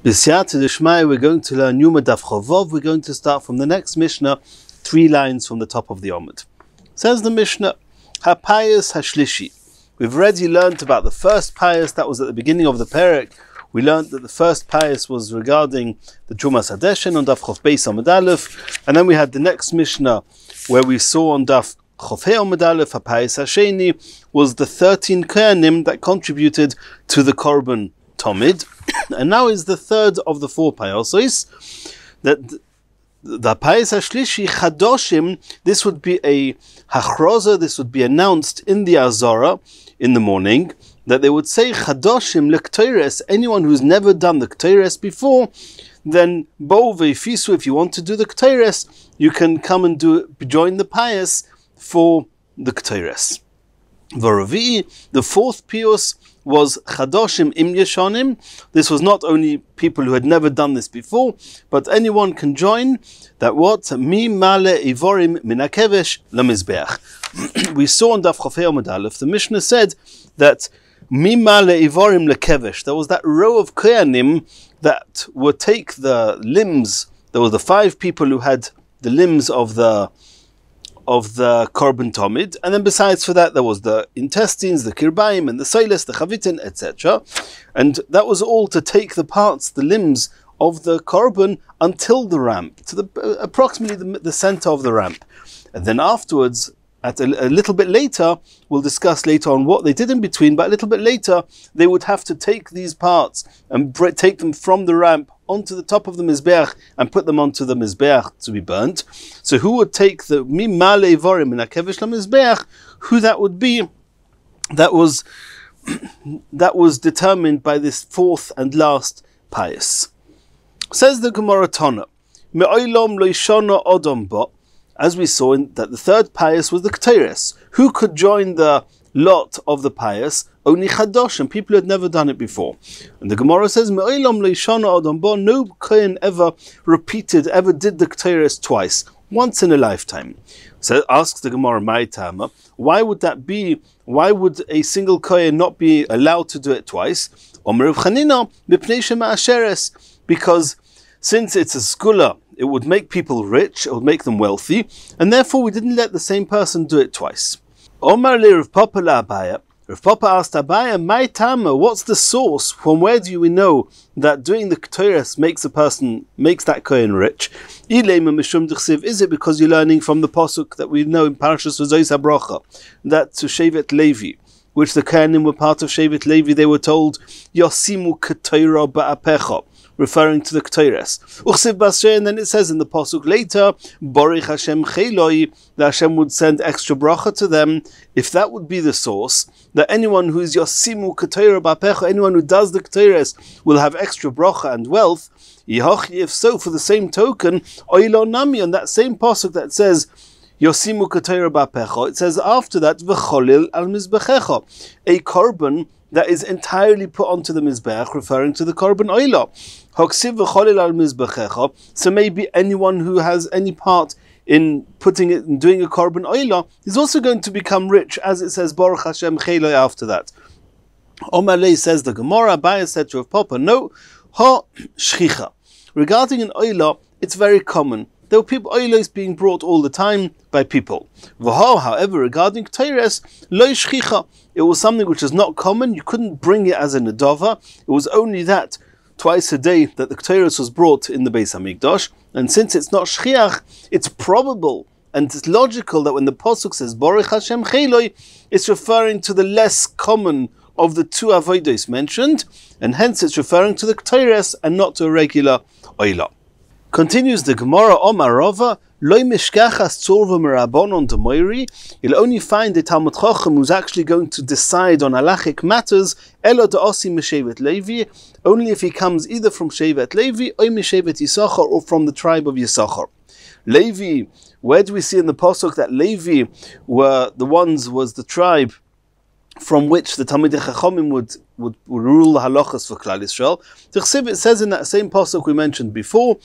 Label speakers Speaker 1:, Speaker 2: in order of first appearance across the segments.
Speaker 1: B'siyata d'shmaya, we're going to learn Yoma Daf Chavov. We're going to start from the next Mishnah, 3 lines from the top of the Omid. Says the Mishnah, HaPayas HaShlishi. We've already learned about the first payas, that was at the beginning of the Perek. We learned that the first payas was regarding the Trumas Hadeshen on Daf Chof Beis Yoma Daf, and then we had the next Mishnah where we saw on Daf Chof He Yoma Daf, HaPayas HaSheni, was the 13 Kohanim that contributed to the Korban Tomid. And now is the third of the 4 payosos, that the payas hashlishi chadoshim. This would be a hachroza. This would be announced in the azara in the morning, that they would say chadoshim lekteres. Anyone who's never done the kteres before, then bo veifisu. If you want to do the kteres, you can come and join the payas for the kteres. V'ravi, the 4th piyos was Chadoshim im Yeshonim. This was not only people who had never done this before, but anyone can join. That what? Mi male ivorim min hakevesh lemizbeach. We saw in Daf Chof He Yoma Daf, the Mishnah said that mi male ivorim lekevesh. There was that row of kohanim that would take the limbs. There were the 5 people who had the limbs of the korban tomid, and then besides for that there was the intestines, the kirbayim, and the soiles, the chavitin, etc. And that was all to take the parts, the limbs of the korban until the ramp, to the approximately the center of the ramp. And then afterwards, at a little bit later, we'll discuss later on what they did in between, but a little bit later, they would have to take these parts and take them from the ramp onto the top of the Mizbeach and put them onto the Mizbeach to be burnt. So who would take the Mimale Vorim in Akevish la Mizbeach? Who that would be? That was determined by this 4th and last payas. Says the Gemara Tana, Me'olam lo yishana odom bo. As we saw that the 3rd payas was the Kteres. Who could join the lot of the payas? Only Chadoshim, people who had never done it before. And the Gemara says, Me'olam lo yishana odom bo. No Kohen ever did the Kteres twice, once in a lifetime. So asks the Gemara, Ma'itama, why would that be? Why would a single Kohen not be allowed to do it twice? Omer Rav Chanina, mipnei shema'asheres, because since it's a skula, it would make people rich, it would make them wealthy, and therefore we didn't let the same person do it twice. Omar le Rav Papa la Abaya. Rav Papa asked Abaya, my tama, what's the source? From where do we know that doing the Kteres makes that Kohen rich? Is it because you're learning from the Pasuk that we know in Parashas V'zois HaBracha, that to Shevet Levi, which the Kohanim were part of Shevet Levi, they were told, Yosimu Ketera Ba'apecha, referring to the Kteres. And then it says in the Pasuk later, Borich Hashem Cheloi, that Hashem would send extra bracha to them. If that would be the source, that anyone who is Yosimu Ketera Ba'apecha, anyone who does the Kteres will have extra bracha and wealth. If so, for the same token, Oilo Nami, on that same Pasuk that says, Yosimu Ketera Ba'apecha, it says after that, V'cholil al Mizbechecha, a korban that is entirely put onto the Mizbech, referring to the korban oila. Hoksiv v'cholil al Mizbechecha, so maybe anyone who has any part in putting it and doing a korban oila is also going to become rich, as it says Baruch Hashem Cheloi after that. Omalei says the Gemara, Abaya said to Rav Papa, no, ha shchicha. Regarding an oila, it's very common. There were people, oilos being brought all the time by people. V'ha, however, regarding Kteres, lo shchicha, it was something which is not common. You couldn't bring it as a nedava. It was only that twice a day that the Kteres was brought in the Beis Hamikdash. And since it's not shchiach, it's probable and it's logical that when the Pasuk says Baruch Hashem Cheloi, it's referring to the less common of the 2 avodos mentioned, and hence it's referring to the Kteres and not to a regular oila. Continues the Gemara, Omar Rava, Loi mishkachas tzorva merabonon demoiri. You'll only find a Talmud Chacham who's actually going to decide on halachic matters, Elo de'osi mishevet Levi, only if he comes either from Shevet Levi, or mishevet Yisachar, or from the tribe of Yisachar. Levi, where do we see in the Pasuk that Levi was the tribe from which the Talmidei Chachamim would rule the halachas for Klal Yisrael? It says in that same pasuk we mentioned before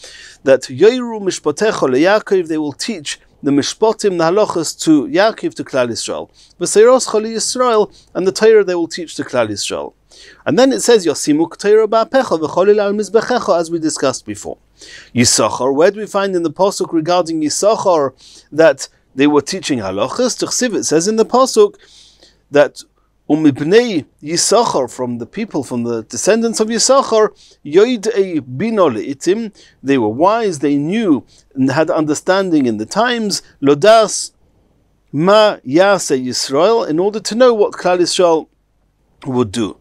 Speaker 1: that Yoiru Mishpatecha leYaakov, they will teach the Mishpatim, the halachas to Yaakov, to Klal Yisrael. V'seiros Chali Yisrael, and the Torah they will teach to Klal Yisrael. And then it says, Yosimu K'teira Ba'apecha V'cholil Al Mizbechecha, as we discussed before. Yisachar, where do we find in the Pasuk regarding Yisachar that they were teaching halachas? T'chsiv, it says in the Pasuk that Umibnei Yisachar, from the people, from the descendants of Yisachar, Yoidei Bino Le'itim, they were wise, they knew and had understanding in the times, Lodas Ma Yase Yisrael, in order to know what Klal Yisrael would do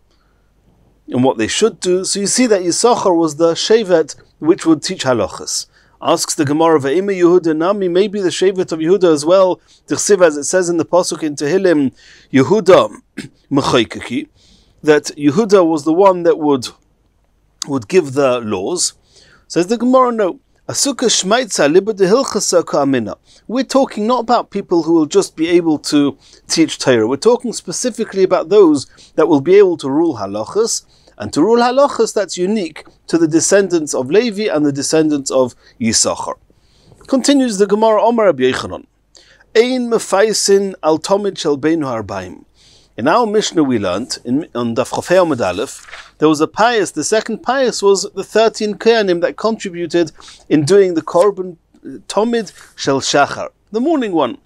Speaker 1: and what they should do. So you see that Yisachar was the Shevet which would teach halachas. Asks the Gemara, Ve'ime Yehuda Nami, maybe the Shevet of Yehuda as well, T'chsiv, as it says in the Pasuk in Tehillim, Yehuda Mechaykaki, that Yehuda was the one that would give the laws. Says the Gemara, no. Asuka Shmaitza Liba de Hilchasa Ka'amina. We're talking not about people who will just be able to teach Torah. We're talking specifically about those that will be able to rule halachas. And to rule halachas, that's unique to the descendants of Levi and the descendants of Yisachar. Continues the Gemara, Omar Rabbi Yochanan, Ein mefaisin al tomid shel beinu harbaim. In our Mishnah we learnt, on Daf Yomi Daf, there was a pious, the second pious was the 13 Kohanim that contributed in doing the Korban Tomid Shel Shachar, the morning one.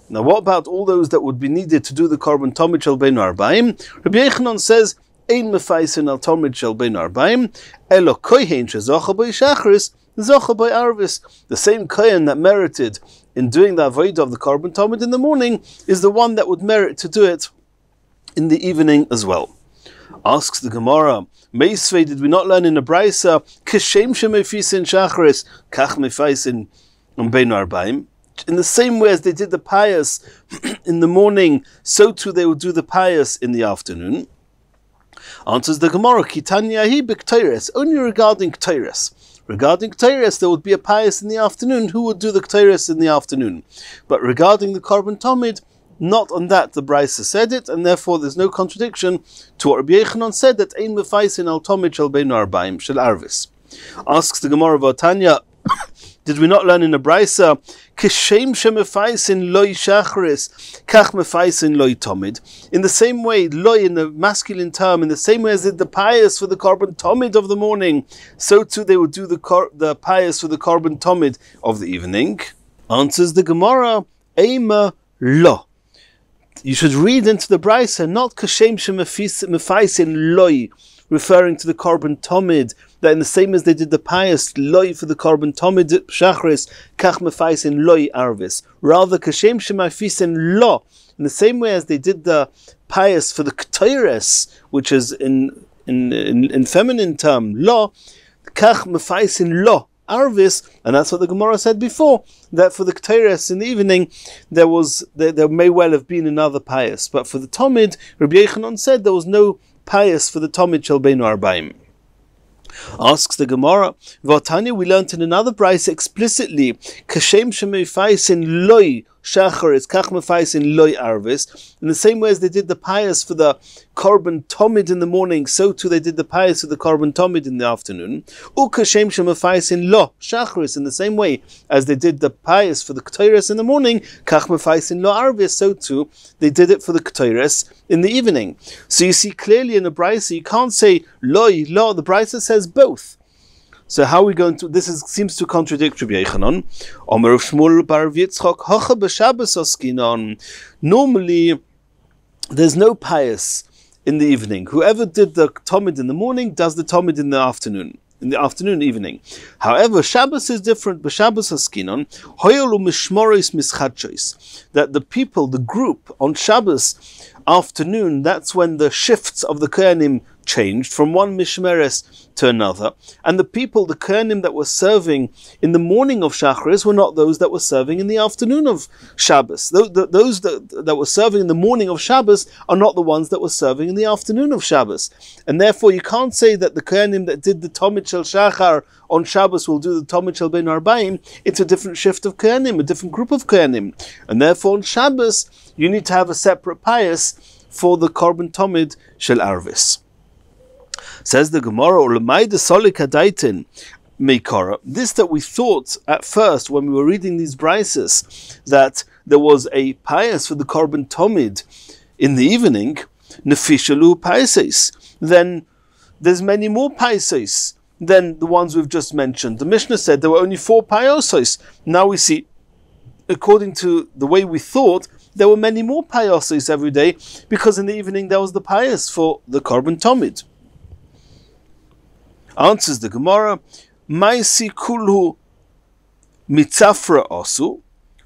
Speaker 1: Now what about all those that would be needed to do the Korban Tomid Shel Beinu Arbaim? Rabbi Yochanan says, Ein mefaisin al Tomid Shel Beinu Arbaim, elo kohen shezocha by Shachris, zocha by Arvis. The same Kohen that merited in doing the avodah of the Korban Tomid in the morning is the one that would merit to do it in the evening as well. Asks the Gemara, Meisvei, did we not learn in the Braisa, Kishem shemefaisin Shachris, kach mefaisin beinu arbaim? In the same way as they did the pious in the morning, so too they would do the pious in the afternoon. Answers the Gemara, Kitanyahi b'Kteires, only regarding Kteires. Regarding Kteires, there would be a pious in the afternoon who would do the Kteires in the afternoon. But regarding the Korban Tomid, not on that the Braisa said it, and therefore there's no contradiction to what Rabbi Yochanan said, that Ein mefaisin al Tomid shel beinu arbaim shel arvis. Asks the Gemara Vatanya, did we not learn in the Braisa, Kishem shemefaisin loy shachris, kach mefaisin loy tomid? In the same way, loy in the masculine term, in the same way as did the pious for the Korban Tomid of the morning, so too they would do the pious for the Korban Tomid of the evening. Answers the Gemara, Eima lo. You should read into the Braisa, not Kashem shemefaisin loy, referring to the Korban Tomid, that in the same as they did the pious loy for the Korban Tomid Shachris, kach mefaisin loy arvis. Rather, Kashem shemefaisin lo, in the same way as they did the pious for the K'teires, which is in feminine term, lo, kach mefaisin lo arvis, and that's what the Gemara said before, that for the K'teires in the evening, there may well have been another pious, but for the Tomid, Rabbi Yochanan said there was no pious for the Tomid shel beinu arbaim. Asks the Gemara, Vatanya, we learnt in another Braisa explicitly, Kashem shemefaisin loy shacharis, kach mefaisin loy arvis. In the same way as they did the pious for the Korban Tomid in the morning, so too they did the pious for the Korban Tomid in the afternoon. U kashem shemefaisin lo shacharis, in the same way as they did the pious for the K'teires in the morning, kach mefaisin lo arvis, so too they did it for the K'teires in the evening. So you see clearly in the Braisa, you can't say loy, lo, the Braisa says both. So how are we going to, seems to contradict Rabbi Yochanan. Omer Shmuel bar Yitzchok, hocha b'Shabbos oskinon. Normally, there's no pious in the evening. Whoever did the Tomid in the morning does the Tomid in the afternoon. Evening. However, Shabbos is different. B'Shabbos oskinon, hoyol u'mishmoros mischadshos. That the people, the group, on Shabbos afternoon, that's when the shifts of the Kohanim changed from one mishmeres to another, and the people, the Kohanim that were serving in the morning of Shachris were not those that were serving in the afternoon of Shabbos. Those that were serving in the morning of Shabbos are not the ones that were serving in the afternoon of Shabbos, and therefore you can't say that the Kohanim that did the Tomid Shel Shachar on Shabbos will do the Tomid Shel Beinu Arbaim. It's a different shift of Kohanim, a different group of Kohanim, and therefore on Shabbos you need to have a separate pious for the Korban Tomid Shel Arvis. Says the Gemara, this that we thought at first when we were reading these brises, that there was a pious for the Korban Tomid in the evening, nefishalu paises. then there's many more paisos than the ones we've just mentioned. The Mishnah said there were only 4 payosos. Now we see, according to the way we thought, there were many more payosos every day, because in the evening there was the payos for the korban tomid. Answers the Gemara, Maisi kulhu mitzafra osu,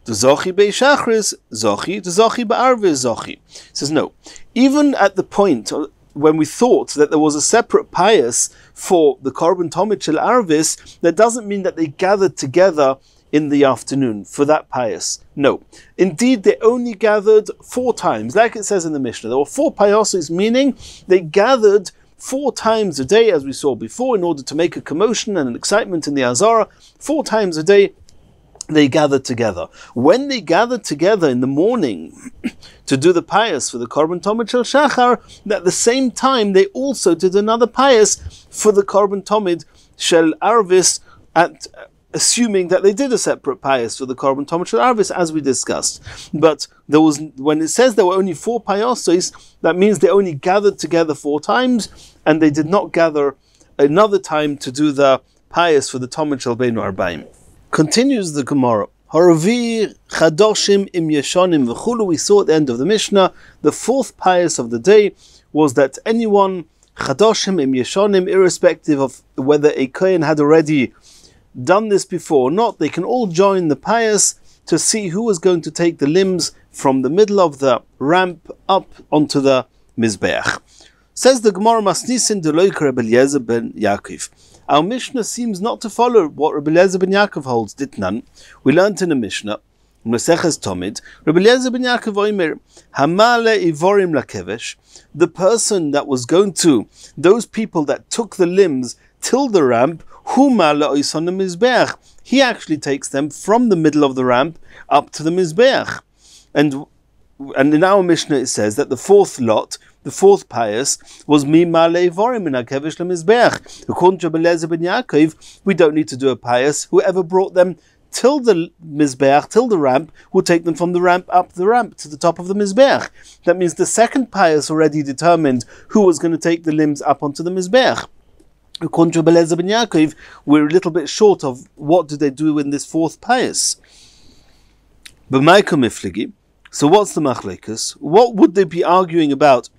Speaker 1: the zochi beishachris zochi, the zochi be'arvis zochi. Says no. Even at the point when we thought that there was a separate payos for the korban tomid shel arvis, that doesn't mean that they gathered together in the afternoon for that payos. No. Indeed, they only gathered 4 times, like it says in the Mishnah. There were 4 payosos, meaning they gathered 4 times a day, as we saw before, in order to make a commotion and an excitement in the Azara. 4 times a day they gathered together. When they gathered together in the morning to do the payos for the korban tomid shel shachar, at the same time they also did another payos for the korban tomid shel arvis, assuming that they did a separate payos for the korban tomid shel arvis, as we discussed. But there was, when it says there were only 4 payosos, that means they only gathered together 4 times, and they did not gather another time to do the payos for the tomid shel beinu arbaim. Continues the Gemara. Haravi chadoshim im yeshonim v'chulu. We saw at the end of the Mishnah, the 4th payos of the day was that anyone chadoshim im yeshonim, irrespective of whether a kohen had already done this before or not, they can all join the payos to see who is going to take the limbs from the middle of the ramp up onto the mizbeach. Says the Gemara, Masnisin deloik Rabbi Eliezer ben Yaakov. Our Mishnah seems not to follow what Rabbi Eliezer ben Yaakov holds. Ditnan. We learned in the Mishnah, Masechet Tomid, Rabbi Eliezer ben Yaakov oimer, Hamale ivorim lakevesh, the person that was going to, those people that took the limbs till the ramp, Huma la'oison mizbeach, he actually takes them from the middle of the ramp up to the mizbeach. And in our Mishnah it says that the 4th lot, the 4th payos, was mi male vorim in hakevish lemizbeach. According to Rabbi Eliezer ben Yaakov, we don't need to do a payos. Whoever brought them till the mizbeach, till the ramp, will take them from the ramp up the ramp to the top of the mizbeach. That means the 2nd payos already determined who was going to take the limbs up onto the mizbeach. According to Rabbi Eliezer ben Yaakov, we're a little bit short of what do they do in this 4th payos. B'maika mifligi. So what's the machlekes? What would they be arguing about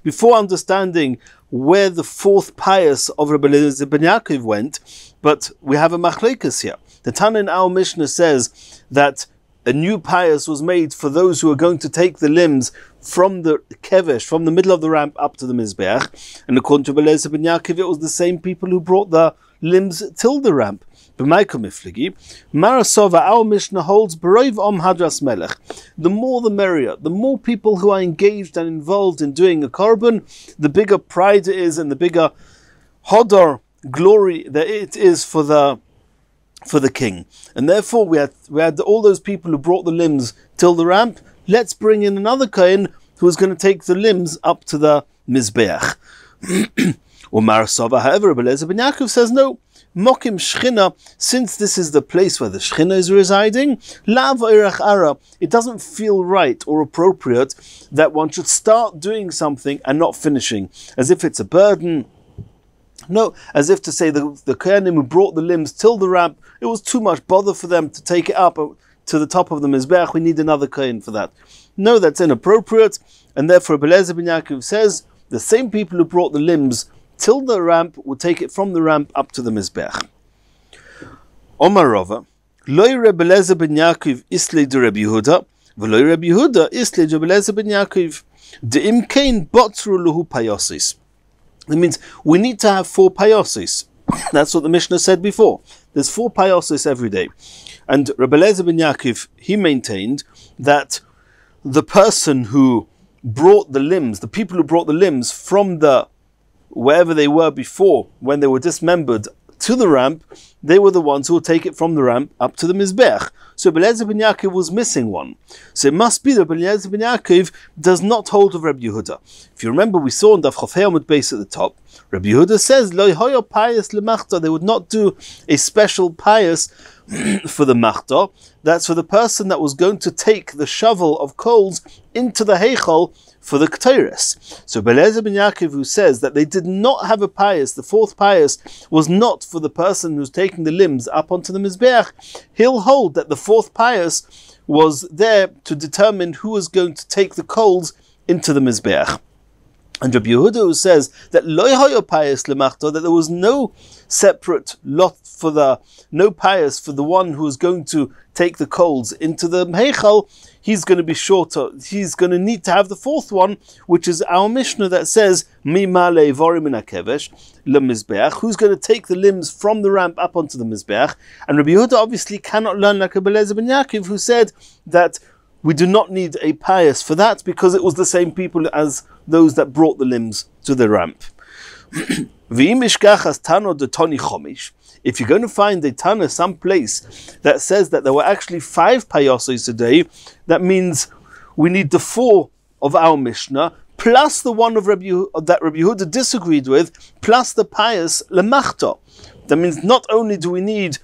Speaker 1: before understanding where the 4th payos of Rabbi Eliezer ben Yaakov went? But we have a machlekes here. The Tana in our Mishnah says that a new payos was made for those who are going to take the limbs from the kevesh, from the middle of the ramp up to the mizbeach. And according to Rabbi Eliezer ben Yaakov, it was the same people who brought the limbs till the ramp. B'maika mifligi, Marasova, our Mishnah holds, B'roiv om hadras melech. The more the merrier. The more people who are engaged and involved in doing a korban, the bigger pride it is and the bigger hodor, glory that it is for the king. And therefore we had all those people who brought the limbs till the ramp. Let's bring in another kohen who is going to take the limbs up to the mizbeach. Or Marasova, however, Rabbi Eliezer ben Yaakov says no. Mokim Shchina, since this is the place where the Shchina is residing, Lav Eirach Ara, it doesn't feel right or appropriate that one should start doing something and not finishing, as if it's a burden. No, as if to say the Kohanim who brought the limbs till the ramp, it was too much bother for them to take it up to the top of the Mizbeach, we need another Kohen for that. No, that's inappropriate, and therefore Rabbi Eliezer ben Yaakov says, the same people who brought the limbs till the ramp will take it from the ramp up to the Mizbeach. Omar Rava, Loi Rabbi Eliezer ben Yaakov islei de Rabbi Yehuda, v'loi Rabbi Yehuda islei de Rabbi Eliezer ben Yaakov, de'im kein botru luhu payosis. It means we need to have 4 payosis. That's what the Mishnah said before. There's 4 payosis every day. And Rabbi Eliezer ben Yaakov, he maintained that the person who brought the limbs, the people who brought the limbs from the wherever they were before, when they were dismembered, to the ramp, they were the ones who would take it from the ramp up to the Mizbeach. So Rabbi Eliezer ben Yaakov was missing one. So it must be that Rabbi Eliezer ben Yaakov does not hold of Rabbi Yehuda. If you remember, we saw in Daf Yomi base at the top, Rabbi Yehuda says, Lo hoyo payas lemachta, they would not do a special payas for the machta, that's for the person that was going to take the shovel of coals into the heichal for the Ketores. So Belezer ben Yaakov, who says that they did not have a pious, the fourth pious was not for the person who's taking the limbs up onto the Mizbeach, he'll hold that the fourth pious was there to determine who was going to take the coals into the Mizbeach. And Rabbi Yehuda, who says that lo hayo pious lemachta, that there was no separate lot for no pious for the one who is going to take the coals into the heichal, he's going to be shorter. He's going to need to have the fourth one, which is our Mishnah that says mi male vorim min hakevesh lemizbeach, who's going to take the limbs from the ramp up onto the mizbeach. And Rabbi Yehuda obviously cannot learn like Rabbi Eliezer ben Yaakov, who said that we do not need a pious for that because it was the same people as those that brought the limbs to the ramp. If you're going to find a Tana someplace that says that there were actually 5 payosos a day, that means we need the 4 of our Mishnah, plus the one of that Rabbi Yehuda disagreed with, plus the pious lemachta. That means not only do we need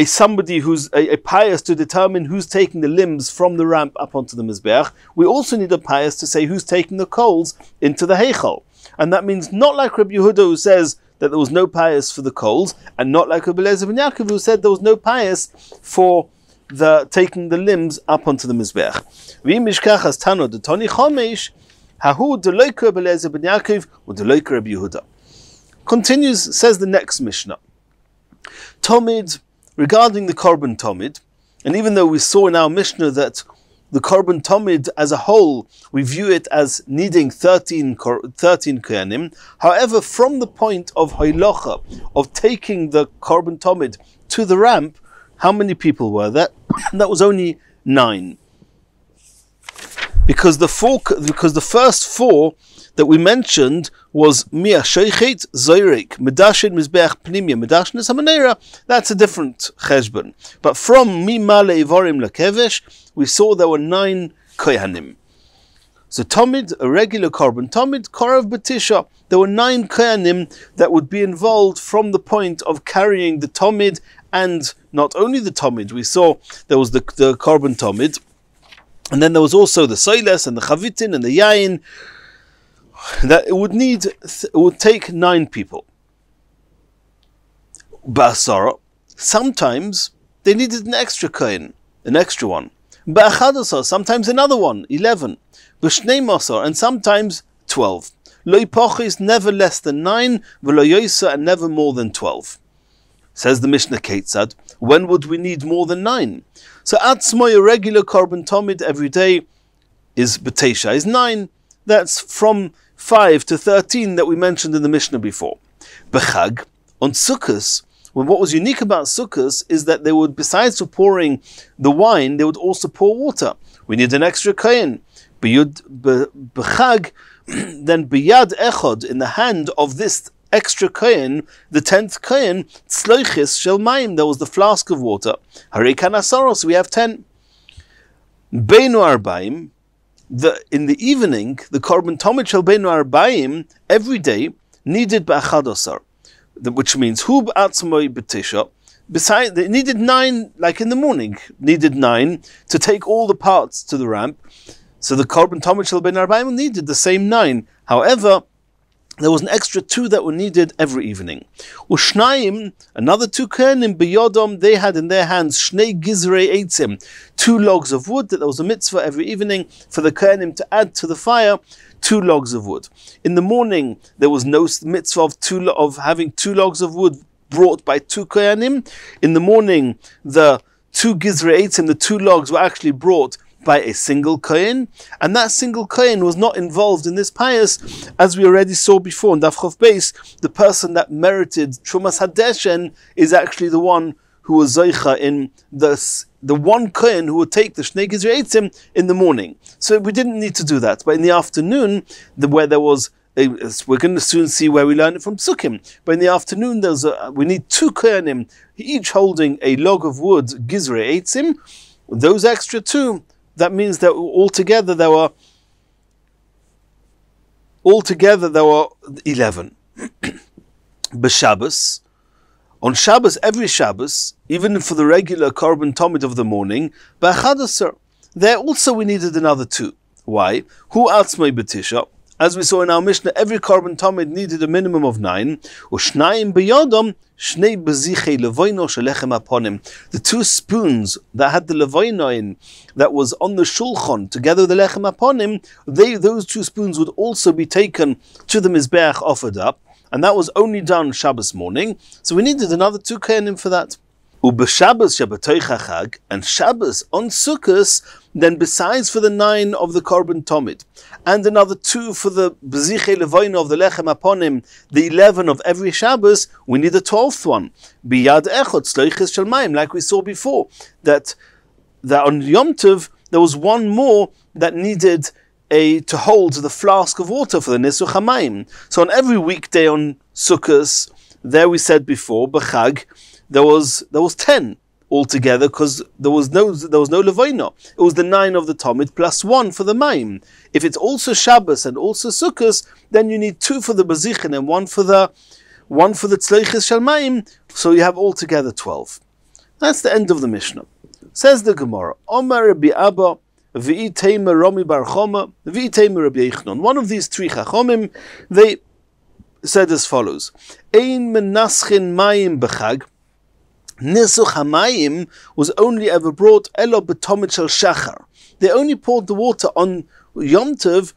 Speaker 1: somebody who's a pious to determine who's taking the limbs from the ramp up onto the Mizbeach, we also need a pious to say who's taking the coals into the Heichal. And that means not like Rabbi Yehuda, who says that there was no pious for the coals, and not like Rabbi Eliezer ben Yaakov, who said there was no pious for the taking the limbs up onto the Mizbeach. Continues, says the next Mishnah. Tomid, regarding the Korban Tomid, and even though we saw in our Mishnah that the Korban Tomid as a whole, we view it as needing 13 Koyanim, however, from the point of Hoilocha, of taking the Korban Tomid to the ramp, how many people were there? That was only 9. Because the first 4 that we mentioned was Mia Sheichet, Zoyrek, Medashin, Mizbeach, Pnimia, Medashin, Samanera. That's a different cheshbon. But from Mi Male Ivorim Lakevesh, we saw there were 9 Koyanim. So Tomid, a regular Korban Tomid, Korav Batisha, there were 9 Koyanim that would be involved from the point of carrying the Tomid, and not only the Tomid, we saw there was the Korban Tomid, and then there was also the Soiles and the Chavitin and the Yain, that it would take 9 people. Ba'asara, sometimes they needed an extra kohen, an extra one. Ba'achadasar, sometimes another one, 11. B'shnei masar, and sometimes 12. Lo pochis, never less than 9. V'lo yosa, and never more than 12. Says the Mishnah Ketzad, when would we need more than 9? So atzmoy, a regular Korban Tomid every day is b'teisha, is 9. That's from 5 to 13 that we mentioned in the Mishnah before. Bechag, on Sukkos, well, what was unique about Sukkos is that they would, besides for pouring the wine, they would also pour water. We need an extra kohen. Bechag, then biyad echod, in the hand of this extra kohen, the 10th kohen, tzloichis shel mayim, there was the flask of water. Harei kanasaros, we have 10. Beinu arbaim, in the evening, the Korban Tomid Shel Beinu Arbaim, every day, needed Ba'achadosar, which means Hu B'atzmoi B'tisha. Besides, they needed 9, like in the morning, needed 9 to take all the parts to the ramp. So the Korban Tomid Shel Beinu Arbaim needed the same 9. However, there was an extra 2 that were needed every evening. Ushnayim, another 2 kohanim biyodom, they had in their hands shnei gizrei eitzim, 2 logs of wood, that there was a mitzvah every evening for the kohanim to add to the fire 2 logs of wood. In the morning, there was no mitzvah of having 2 logs of wood brought by 2 kohanim. In the morning, the 2 gizrei eitzim, the 2 logs, were actually brought by a single kohen, and that single kohen was not involved in this pious, as we already saw before in Daf Chof Beis. The person that merited Trumas Hadeshen is actually the one who was Zoicha in the one kohen who would take the Shnei Gizrei Eitzim in the morning. So we didn't need to do that. But in the afternoon, where there was we're going to soon see where we learn it from Sukkim. But in the afternoon, we need 2 kohenim, each holding a log of wood, Gizrei Eitzim. Those extra 2. That means that altogether there were 11. B'Shabbos, On Shabbos, every Shabbos, even for the regular korban tomid of the morning, b'achadasar, there also we needed another 2. Why? Hu atzmai b'tisha. As we saw in our Mishnah, every korban tomid needed a minimum of 9. Ushnayim b'yodam, shnei bezichei levoino shelechem aponim. The 2 spoons that had the levoino in, that was on the shulchan, together with the lechem aponim, those 2 spoons would also be taken to the mizbeach, offered up. And that was only done Shabbos morning, so we needed another 2 kohanim for that. Ub'Shabbos Shabbatoy Chachag, and Shabbos on Sukkos, then besides for the 9 of the korban tomid, and another 2 for the bezichei levoino of the lechem aponim, the 11 of every Shabbos, we need a 12th one. Biyad echot tzloiches shel mayim, like we saw before, that on Yom Tov there was one more that needed to hold the flask of water for the Nisuch HaMayim. So on every weekday on Sukkos, there we said before, B'Chag, there was 10 altogether, because there was no Levoino. It was the 9 of the Tomid plus 1 for the Mayim. If it's also Shabbos and also Sukkos, then you need 2 for the Bazichin and 1 for the Tzleichis Shel Mayim, so you have altogether 12. That's the end of the Mishnah. Says the Gemara, Omar Rabbi Abba, one of these 3 Chachomim, they said as follows: Ein menaschin mayim b'chag. Nisuch hamayim was only ever brought elo b'tomid shel shachar. They only poured the water on Yom Tov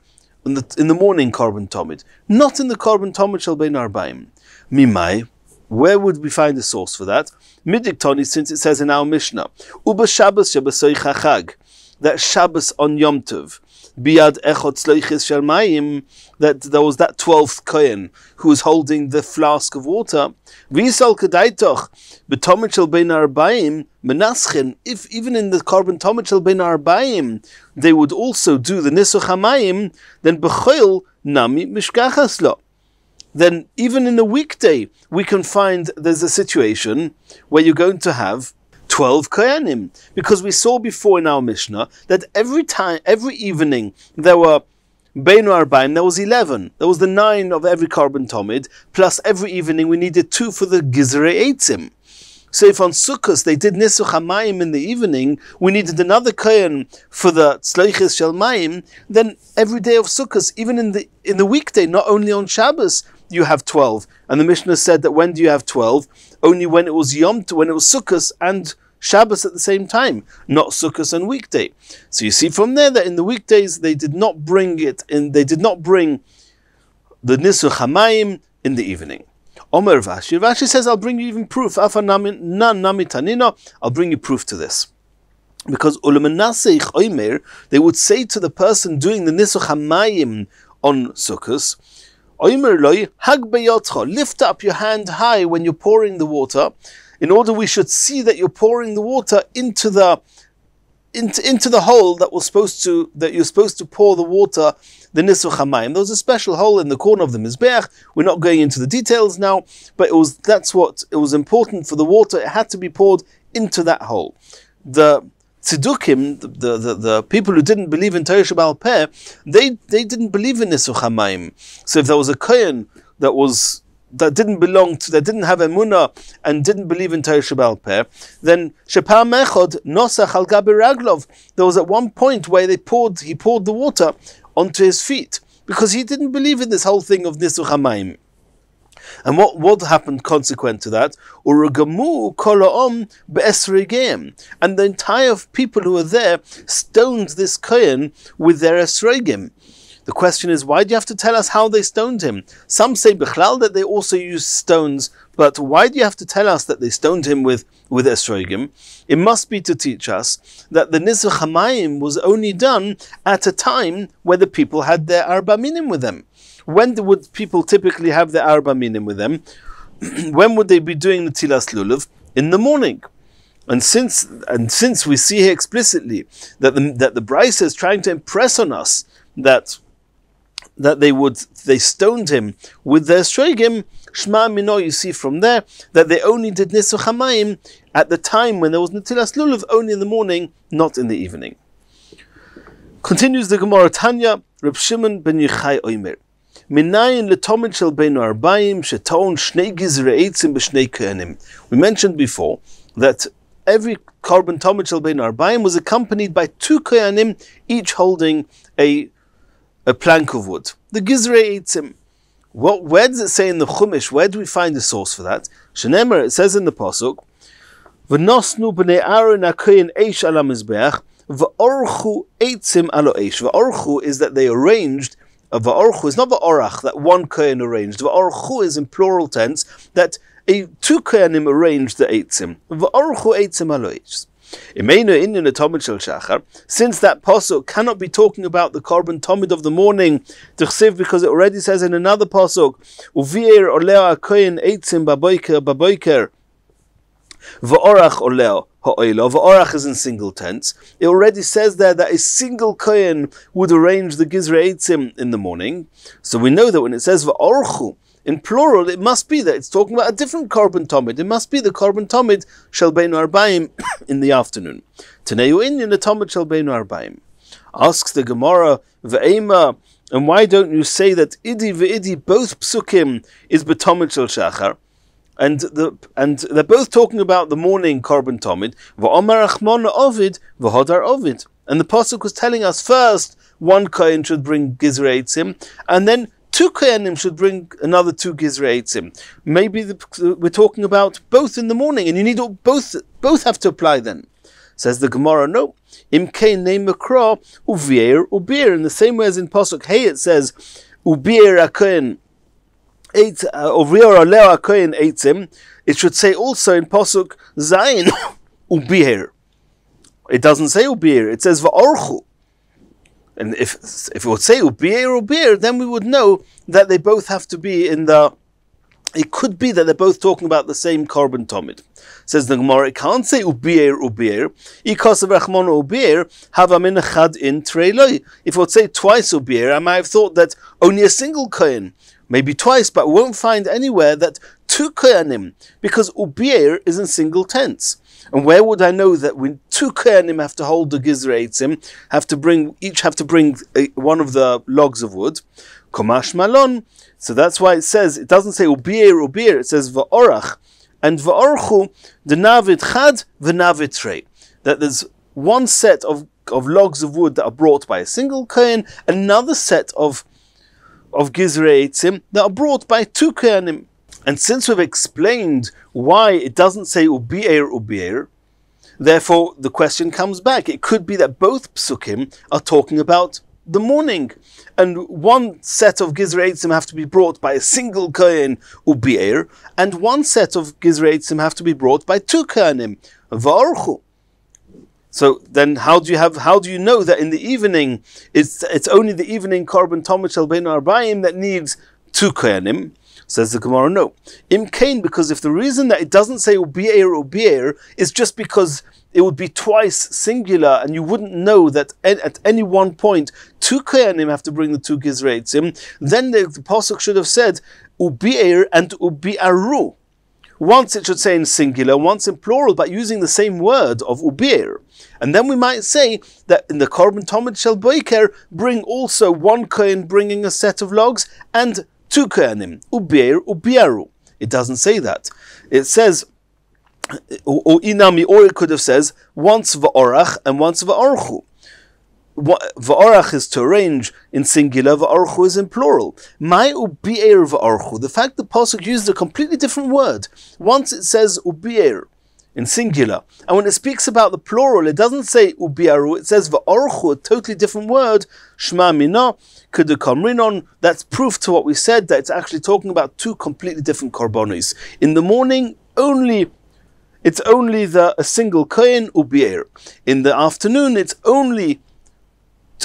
Speaker 1: in the morning korban tomid, not in the korban tomid shel bein arbaim. Mimai, where would we find the source for that? Midiktoni, since it says in our Mishnah, Uba Shabbos Shabbasoy Chachag, that Shabbos on Yom Tov, Biyad Echot Tzloiches Shel Mayim, that there was that 12th Kohen who was holding the flask of water. V'yisol Kedaitoch, B'tomid Shel Bein Arbaim, Menaschen, if even in the korban Tomid Shel Bein Arbaim, they would also do the Nisuch HaMayim, then B'choil Nami Mishkachas Lo. Then even in a weekday, we can find there's a situation where you're going to have 12 kohanim, because we saw before in our Mishnah that every evening there were Beinu Arbaim, there was 11. There was the 9 of every korban tomid, plus every evening we needed 2 for the Gizrei Eitzim. So if on Sukkot they did Nisuch HaMayim in the evening, we needed another kohen for the Tzloiches Shel Mayim, then every day of Sukkot, even in the weekday, not only on Shabbos, you have 12. And the Mishnah said that when do you have 12? Only when it was when it was Sukkot and Shabbos at the same time, not Sukkot and weekday. So you see from there that in the weekdays they did not bring they did not bring the Nisuch HaMayim in the evening. Omer Rashi. Rashi says, I'll bring you even proof. I'll bring you proof to this. Because they would say to the person doing the Nisuch HaMayim on Sukkot, lift up your hand high when you're pouring the water, in order we should see that you're pouring the water into the hole that you're supposed to pour the water, the Nisuch HaMayim. There was a special hole in the corner of the Mizbeach. We're not going into the details now, but it was important for the water. It had to be poured into that hole. The Tzedukim, the people who didn't believe in Torah Sheba'al Peh, they didn't believe in Nisuch HaMayim. So if there was a kohen that didn't have emunah and didn't believe in Torah Sheba'al Peh, then Shepar Mechod Nosach Al Gabi Raglov. There was at one point where he poured the water onto his feet because he didn't believe in this whole thing of Nisuch HaMayim. And what happened consequent to that? Uragamu kolaom be'esregim, and the entire people who were there stoned this kohen with their esregim. The question is, why do you have to tell us how they stoned him? Some say bichlal that they also used stones, but why do you have to tell us that they stoned him with esrogim? It must be to teach us that the Nisuch HaMayim was only done at a time where the people had their arba minim with them. When would people typically have their arba minim with them? When would they be doing the Tilas Lulav? In the morning. And since we see here explicitly that the Brisa is trying to impress on us that they stoned him with their strogim, Shma Mino, you see from there that they only did Nisuch HaMayim at the time when there was Netilas Lulav, only in the morning, not in the evening. Continues the Gemara Tanya, Reb Shimon ben Yochai Omer. Minayin letomid shel beinu arbaim sheton shnei gizrei eitzim b'shnei koyanim. We mentioned before that every korban tomid shel beinu arbaim was accompanied by 2 koyanim, each holding a plank of wood. The gizrei eitzim. Where does it say in the Chumash? Where do we find the source for that? Shenemer, it says in the pasuk, "V'nosnu b'nei Aaron hakohen eish ala mizbeach, v'orchu eitzim alo eish." V'orchu is that they arranged. V'orchu is not v'orach, that one kohen arranged. V'orchu is in plural tense, that 2 kohenim arranged the eitzim. V'orchu eitzim alo eish. Since that pasuk cannot be talking about the korban tomid of the morning, because it already says in another pasuk, "Uvier oleo hakohen eitzim baboiker v'orach oleo ha'oilo." V'orach is in single tense. It already says there that a single kohen would arrange the gizrei eitzim in the morning. So we know that when it says v'orchu in plural, it must be that it's talking about a different korban tomid. It must be the korban tomid shel beinu arbaim in the afternoon. Taneu inyan the tomid shel beinu arbaim. Asks the Gemara, ve'ema, and why don't you say that idi ve'idi, both psukim, is betomid shel shachar, and they're both talking about the morning korban tomid. V'omar achmona ovid v'hodar ovid, and the pasuk was telling us first 1 kohen should bring gizrei eitzim, and then 2 kohenim should bring another 2 gizrei eitzim. Maybe we're talking about both in the morning, and you need both have to apply then. Says the Gemara, no. Imkein name makra uvier ubir. In the same way as in pasuk hey it says ubir akohen uvier aleo akohen eitzim. It should say also in pasuk zayin ubir. It doesn't say ubir. It says va'orchu. And if it would say ubir, then we would know that they both have to be in the. It could be that they're both talking about the same korban tomid. Says the Gemara, it can't say ubir. Ikos of rachmon ubir hava min echad in treiloi. If it would say twice ubir, I might have thought that only a single kohen, maybe twice, but we won't find anywhere that 2 kohenim, because ubir is in single tense. And where would I know that when 2 kohenim have to hold the gizrei eitzim, each have to bring one of the logs of wood? Komash malon. So that's why it says, it doesn't say ubir, it says va'orach. And va'orchu, the navid chad, v'navid trei. That there's one set of logs of wood that are brought by a single kohen, another set of gizrei eitzim that are brought by 2 kohenim. And since we've explained why it doesn't say ubir, therefore the question comes back. It could be that both psukim are talking about the morning, and one set of gizrei eitzim have to be brought by a single kohen ubir, and one set of gizrei eitzim have to be brought by 2 kohenim va'orchu. So then, how do you know that in the evening it's only the evening korban tomid shel beinu arbaim that needs 2 kohenim? Says the Gemara, no. Imkain, because if the reason that it doesn't say ubir is just because it would be twice singular, and you wouldn't know that at any one point 2 kohenim have to bring the 2 gizrei eitzim, then the pasuk should have said ubir and ubiaru. Once it should say in singular, once in plural, but using the same word of ubir. And then we might say that in the korban tomid shel boiker, bring also 1 kohen bringing a set of logs, and 2 kohenim, ubir, ubiaru. It doesn't say that. It says, or it could have says, once va'orach and once va'orchu. Va'orach is to arrange in singular, va'orchu is in plural. My ubir va'orchu. The fact that pasuk used a completely different word. Once it says ubir in singular, and when it speaks about the plural, it doesn't say ubiaru, it says va'orchu, a totally different word. Shma mina, kedekamrinon. That's proof to what we said, that it's actually talking about 2 completely different korbanos. In the morning, it's only a single kohen ubir. In the afternoon, it's only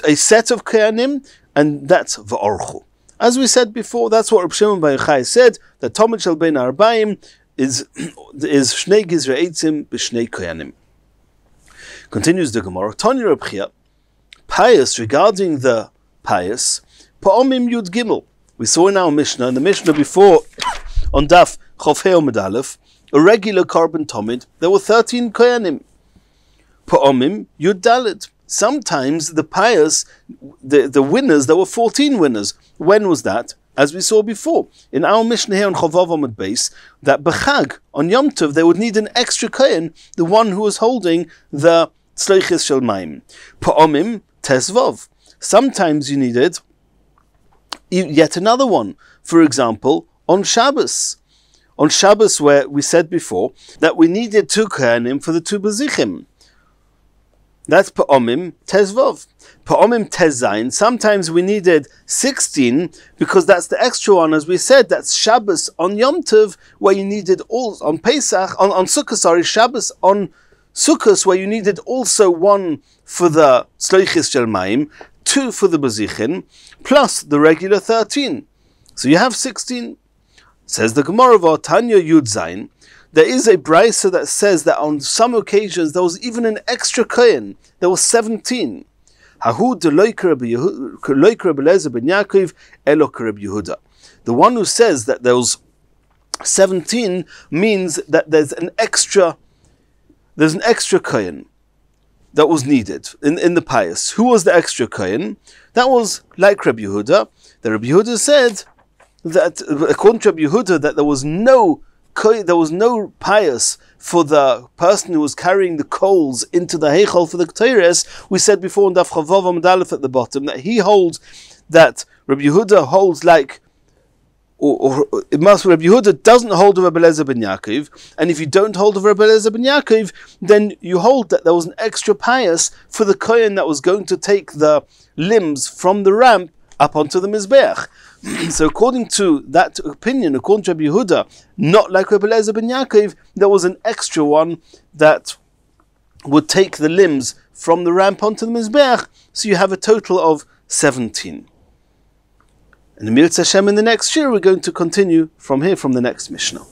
Speaker 1: a set of kohenim, and that's va'orchu. As we said before, that's what Rabbi Shimon bar Yochai said, that tomid shel beinu arbaim is shnei gizrei eitzim b'shnei kohenim. Continues the Gemara. Tani Reb Chia, pious, regarding the pious, pa'omim yud gimel. We saw in our Mishnah, in the Mishnah before, on Daf Yomi Daf, a regular korban tomid, there were 13 kohenim. Pa'omim yud dalet. sometimes the pious, the winners, there were 14 winners. When was that? As we saw before, in our Mishnah here on Chavav Amud Beis, that B'chag, on Yom Tov, they would need an extra kohen, the one who was holding the Tzloichis Shel Mayim. Pa'omim Tesvav. Sometimes you needed yet another one. For example, on Shabbos. On Shabbos, where we said before that we needed 2 kohanim for the 2 bezichim. That's Pa'omim Tezvav. Pa'omim Tezayin. Sometimes we needed 16 because that's the extra one, as we said. That's Shabbos on Yom Tov, where you needed all on Pesach, on Sukkot, Shabbos on Sukkot, where you needed also 1 for the Tzloichis Shel Mayim, 2 for the Bezichin, plus the regular 13. So you have 16. Says the Gemara of Tanya Yud Zayin. There is a brisa that says that on some occasions there was even an extra kohen. There was 17. The one who says that there was 17 means that there's an extra kohen that was needed in the pious. Who was the extra kohen? That was like Rabbi Yehuda. The Rabbi Yehuda said that according to Rabbi Yehuda that there was no pious for the person who was carrying the coals into the heichal for the Ketores. We said before in Daf Chavav Amud Aleph at the bottom that he holds that Rabbi Yehuda holds like, or it must be Rabbi Yehuda doesn't hold of Rabbi Eliezer ben Yaakov, and if you don't hold of Rabbi Eliezer ben Yaakov, then you hold that there was an extra pious for the kohen that was going to take the limbs from the ramp up onto the Mizbeach. So according to that opinion, according to Rabbi Yehuda, not like Rabbi Eliezer ben Yaakov, there was an extra one that would take the limbs from the ramp onto the Mizbeach, so you have a total of 17. And in the next year, we're going to continue from here, from the next Mishnah.